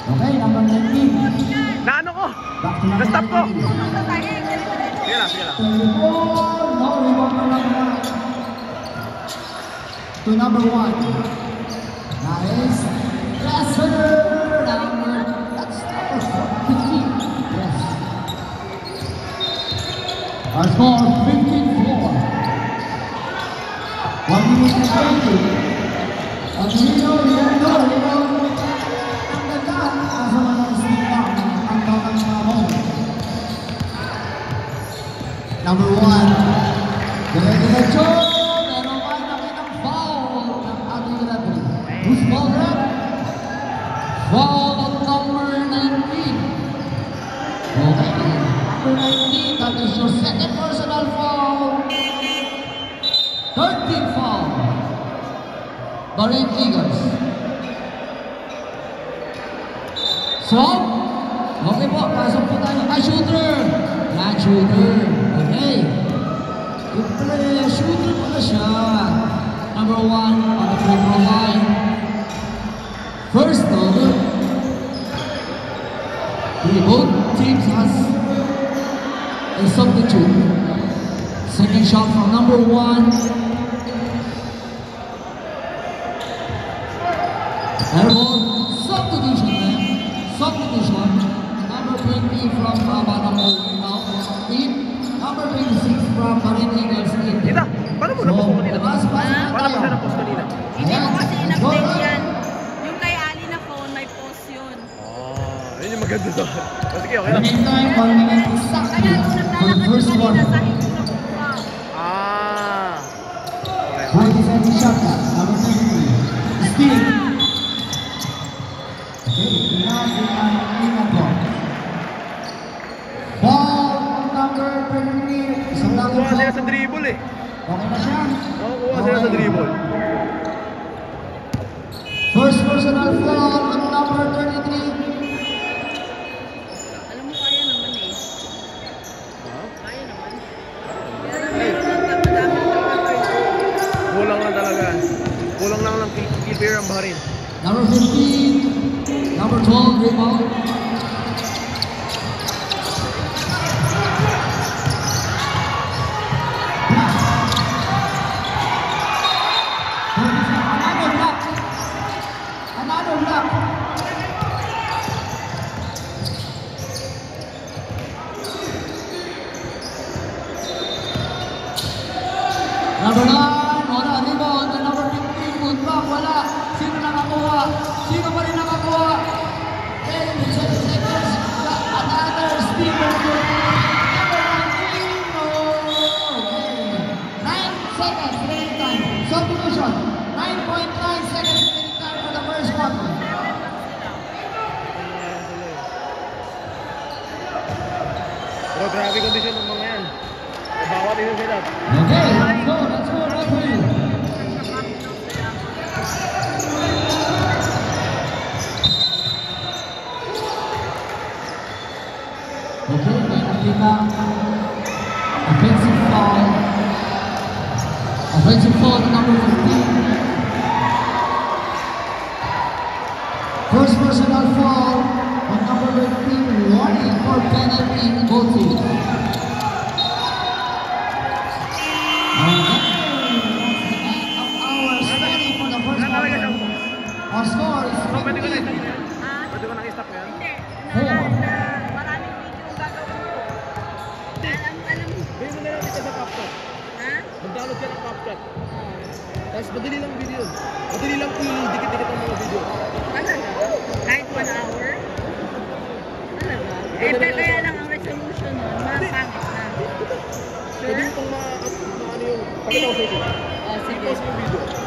Okay, number 19. Naano ko? Na-stop ko. Sige lang, sige lang. 24, no rebound na lang. To number 1. Nice. Lesser. That's number 15. Yes. Our score 15-4. 1 minute and 20. Ang Rino, ang ganda. Asa man ang stick lang. Ang tawag ng home. Number 1. Diretso. Meron ba nakitang foul ng ating referee? Who's foul rep? Foul on number 19. Okay. Number 19, that is your second personal foul. 13th foul. Barret Eagles. Swap. Okay po, pasok po tayo. Shooter. Yan, shooter. Okay. Good play. Shooter po na siya. Number 1 on the free throw line. First over. Both teams has a substitute. Second shot from number 1. Airball. Substitution then. Substitution. Number 20 from Banamo in. Number 26 from Barret Eagles in. Dita, paano mo na-post kanina? Paano mo siya na-post kanina? Hindi ko kasi in-update yan. Yung kay Ali na phone, may post yun. Yun yung maganda doon. Sige, okay lang. Time, 1 minute exactly for the first one. Okay. 27 shot clock, number 33. Steal. Okay, tingnan po. Ball number 33. Isang lang Nakukuha sila sa dribble eh. Okay na siya? Nakukuha sila sa dribble. First personal foul on number 33. Alam mo, kaya naman eh. Kaya naman. Kulang lang talaga. Kulang lang ng keeper ang Bahrain. Number 15. Number 12 rebound. Another block. Number 9, wala. Rebound. Number 15, good block. Wala. Sino nakakuha? Sino pa rin nakakuha? 10 seconds. Another steamer. Number 19. Okay. 9 seconds. Remaining time. Substitution. 9.9 seconds remaining time for the first quarter. Pero grabe kondisyon ng mga yan. Bawat din sila. Okay, let's go. Let's go. Referee. Okay, may nakita. Offensive foul. Offensive foul to number 15. First personal foul on number 15. Warning for penalty both teams. Our score is 15. Pwede ko na-stop yan? Pwede ko na-stop yan? Hindi. Maraming video yung gagawin ko. Alam mo. Gawin mo na lang ito sa CapCut. Ha? Mag-download ka ng CapCut. Tapos madali lang video. Madali lang i-dikit-dikit ang mga video. Talaga? Kahit 1 hour? Talaga? Eh, kaya lang ang resolution nun, mapangit na. Pwede mo itong ano yung pakita ko sa ito. Oh, sige. I-post mo yung video.